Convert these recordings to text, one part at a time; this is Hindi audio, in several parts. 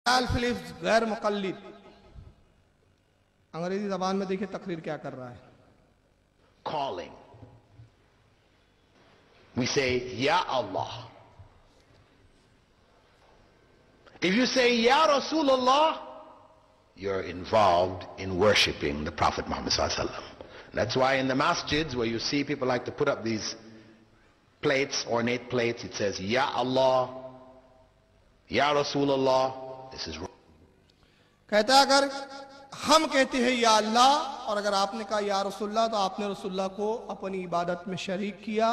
फिलिप्स गैर मुकल्लिद, अंग्रेजी जबान में देखिए तकरीर क्या कर रहा है। Calling. We say, Ya Allah. If you say, Ya Rasulullah, you're involved in worshipping the Prophet Muhammad Sallallahu Alaihi Wasallam. That's why in the masjids where you see people like to put up these plates, ornate plates, it says, Ya Allah, Ya Rasulullah. This is wrong. कहता है अगर हम कहते हैं या अल्लाह और अगर आपने कहा या रसूलुल्लाह तो आपने रसूलुल्लाह को अपनी इबादत में शरीक किया,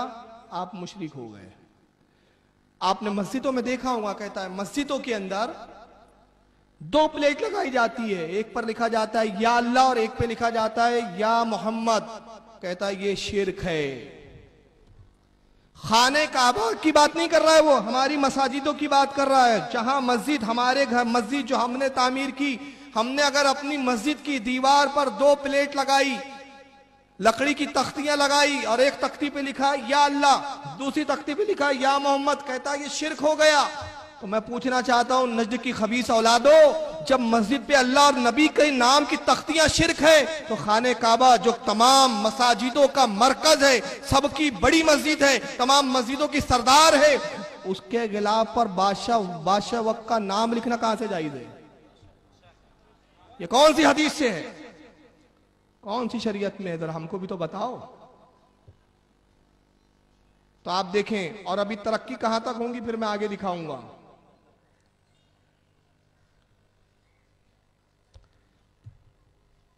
आप मुशरिक हो गए। आपने मस्जिदों में देखा होगा, कहता है मस्जिदों के अंदर दो प्लेट लगाई जाती है, एक पर लिखा जाता है या अल्लाह और एक पे लिखा जाता है या मोहम्मद। कहता है ये शिर्क है। खाने काबा की बात नहीं कर रहा है, वो हमारी मसाजिदों की बात कर रहा है। जहां मस्जिद, हमारे घर मस्जिद जो हमने तामीर की, हमने अगर अपनी मस्जिद की दीवार पर दो प्लेट लगाई, लकड़ी की तख्तियां लगाई और एक तख्ती पे लिखा या अल्लाह, दूसरी तख्ती पे लिखा या मोहम्मद, कहता है ये शिर्क हो गया। तो मैं पूछना चाहता हूं नज्द की खबीस औलादो, जब मस्जिद पे अल्लाह और नबी के नाम की तख्तियां शिर्क है, तो खाने काबा जो तमाम मसाजिदों का मरकज है, सबकी बड़ी मस्जिद है, तमाम मस्जिदों की सरदार है, उसके गिलाफ पर बादशाह वक्त का नाम लिखना कहां से जायज है? ये कौन सी हदीस से है, कौन सी शरीयत में है? जरा हमको भी तो बताओ। तो आप देखें, और अभी तरक्की कहां तक होंगी फिर मैं आगे दिखाऊंगा।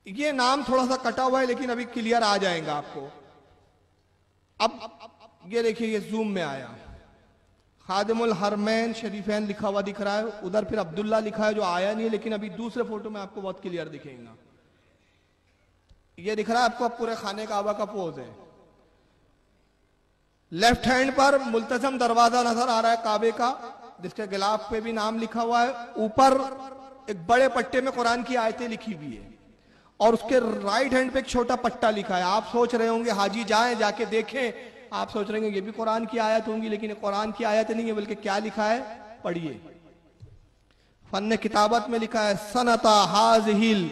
ये नाम थोड़ा सा कटा हुआ है लेकिन अभी क्लियर आ जाएगा आपको। अब ये देखिए, ये जूम में आया, खादिमुल हरमैन शरीफैन लिखा हुआ दिख रहा है, उधर फिर अब्दुल्ला लिखा है जो आया नहीं है, लेकिन अभी दूसरे फोटो में आपको बहुत क्लियर दिखेगा। ये दिख रहा है आपको, पूरे खाने काबा का पोज है। लेफ्ट हैंड पर मुल्तजम दरवाजा नजर आ रहा है काबे का, जिसके गिलाफ पे भी नाम लिखा हुआ है। ऊपर एक बड़े पट्टे में कुरान की आयतें लिखी हुई है और उसके राइट हैंड पे एक छोटा पट्टा लिखा है। आप सोच रहे होंगे हाजी जाएं जाके देखें, आप सोच रहे होंगे ये भी कुरान की आयत होंगी, लेकिन ये कुरान की आयत नहीं है, बल्कि क्या लिखा है पढ़िए। फन किताबत में लिखा है सनता हाज़िहिल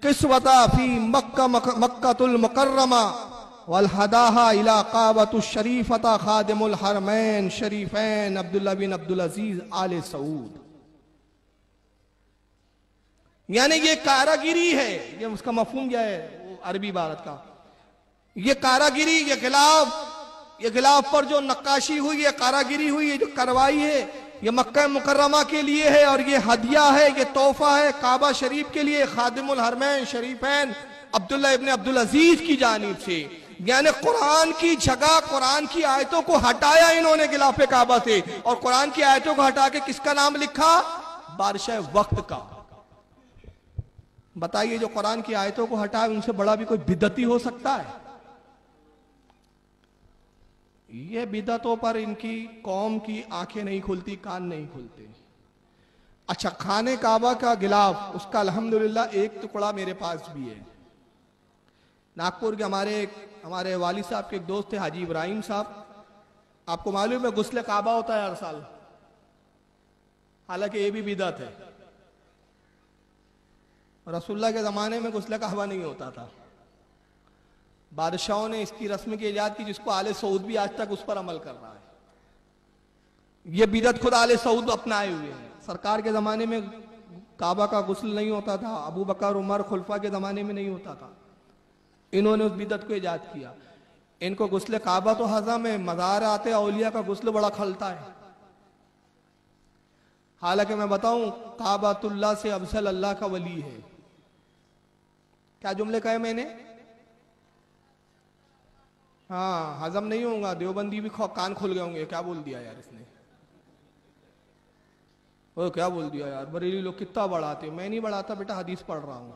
किस्वता फी मक्कातुल मुकर्रमा वल हदाहा इला काबतुश शरीफता खादिमुल हरमैन शरीफैन अब्दुल्ला बिन अब्दुल अजीज आले सऊद। यानी ये कारागिरी है, ये उसका मफहूम क्या है अरबी इबारत का? ये कारागिरी, ये गिलाफ पर जो नक्काशी हुई, ये कारागिरी हुई, ये जो करवाई है, ये मक्का मुकर्रमा के लिए है और ये हदिया है, ये तोहफा है काबा शरीफ के लिए, खादिमुल हरमैन शरीफैन अब्दुल्ला इब्न अब्दुल अजीज की जानिब से। यानी कुरान की जगह कुरान की आयतों को हटाया इन्होंने गिलाफे काबा से, और कुरान की आयतों को हटा के किसका नाम लिखा? बादशाह वक्त का। बताइए, जो कुरान की आयतों को हटाए उनसे बड़ा भी कोई बिदती हो सकता है? ये बिदतों पर इनकी कौम की आंखें नहीं खुलती, कान नहीं खुलते। अच्छा, खाने काबा का गिलाफ, उसका अल्हम्दुलिल्लाह एक टुकड़ा मेरे पास भी है। नागपुर के हमारे वालिद साहब के एक दोस्त थे हाजी इब्राहिम साहब, आपको मालूम है गुस्ले काबा होता है हर साल, हालांकि ये भी बिदत है। रसूलुल्लाह के जमाने में गुस्ले काबा नहीं होता था, बादशाहों ने इसकी रस्म की इजाद की, जिसको आले सऊद भी आज तक उस पर अमल कर रहा है। ये बिदत खुद आले सऊद अपनाए हुए हैं। सरकार के जमाने में काबा का गुस्ल नहीं होता था, अबू बकर उमर खुलफा के जमाने में नहीं होता था, इन्होंने उस बिदत को इजाद किया। इनको गुस्ल काबा तो हजम है, मज़ार आते औलिया का गुस्ल बड़ा खलता है। हालांकि मैं बताऊं, काबातुल्लाह से अफजल अल्लाह का वली है। क्या जुमले कहे मैंने? हाँ, हजम नहीं होगा, देवबंदी भी कान खुल गए होंगे, क्या बोल दिया यार इसने, वो क्या बोल दिया यार, बरेली लोग कितना बढ़ाते। मैं नहीं बढ़ाता बेटा, हदीस पढ़ रहा हूं।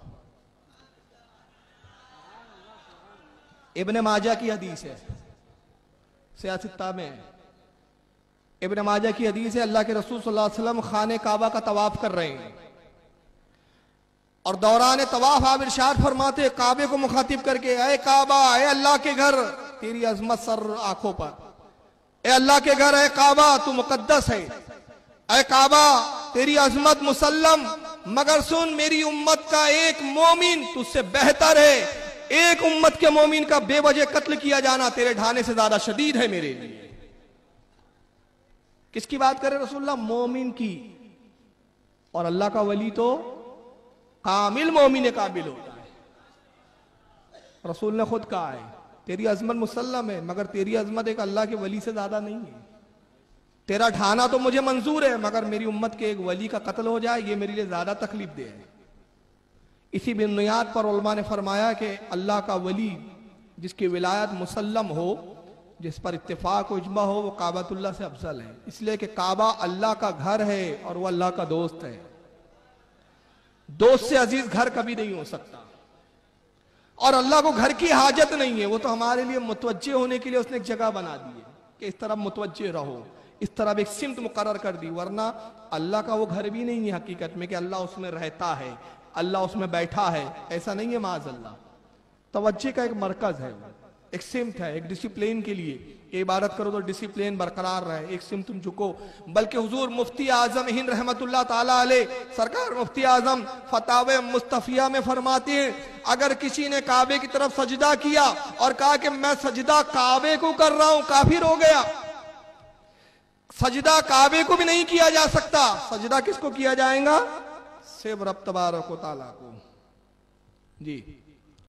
इब्ने माजा की हदीस है, सियासत्ता में इब्ने माजा की हदीस है, अल्लाह के रसूल सल्लल्लाहु अलैहि वसल्लम खाने काबा का तवाफ कर रहे हैं और दौरान तवाफ आप इरशाद फरमाते काबे को मुखातिब करके, ऐ काबा, ऐ अल्लाह के घर, तेरी अजमत सर आंखों पर, ऐ अल्लाह के घर, ऐ काबा तू मुकद्दस है, ऐ काबा तेरी अजमत मुसल्लम, मगर सुन मेरी उम्मत का एक मोमिन तुझसे बेहतर है। एक उम्मत के मोमिन का बेवजह कत्ल किया जाना तेरे ढाने से ज्यादा शदीद है मेरे लिए। किसकी बात करे रसूलुल्लाह? मोमिन की। और अल्लाह का वली तो कामिल मोमिन काबिल होता है। रसूल ने खुद कहा है तेरी अजमत मुसल्लम है, मगर तेरी अजमत एक अल्लाह के वली से ज्यादा नहीं है। तेरा ढाना तो मुझे मंजूर है, मगर मेरी उम्मत के एक वली का कत्ल हो जाए ये मेरे लिए ज्यादा तकलीफ दे है। इसी बुनियाद पर उलमा ने फरमाया कि अल्लाह का वली जिसकी विलायत मुसल्लम हो, जिस पर इत्तेफाक व इजमा हो, वो काबातुल्लाह से अफजल है। इसलिए कि काबा अल्लाह का घर है और वो अल्लाह का दोस्त है। दोस्त से अजीज घर कभी नहीं हो सकता। और अल्लाह को घर की हाजत नहीं है, वो तो हमारे लिए मुतवज्जे होने के लिए उसने एक जगह बना दी है कि इस तरफ मुतवज्जे रहो, इस तरफ एक सिमत मुकर्रर कर दी। वरना अल्लाह का वो घर भी नहीं है हकीकत में कि अल्लाह उसमें रहता है, अल्लाह उसमें बैठा है, ऐसा नहीं है। माज़ अल्लाह तवज्जे का एक मरकज है, एक सिमत है, एक डिसिप्लिन के लिए इबादत करो तो डिसिप्लिन बरकरार रहे, एक सिमत तुम झुको। बल्कि हुजूर मुफ्ती आजम हिंद रहमतुल्लाह ताला अलैह, सरकार मुफ्ती आजम फतावे मुस्तफिया में फरमाते हैं अगर किसी ने काबे की तरफ सजदा किया और कहा कि मैं सजदा काबे को कर रहा हूं, काफिर हो गया। सजदा काबे को भी नहीं किया जा सकता, सजदा किसको किया जाएगा? सिर्फ रब तबारक व तआला को। जी।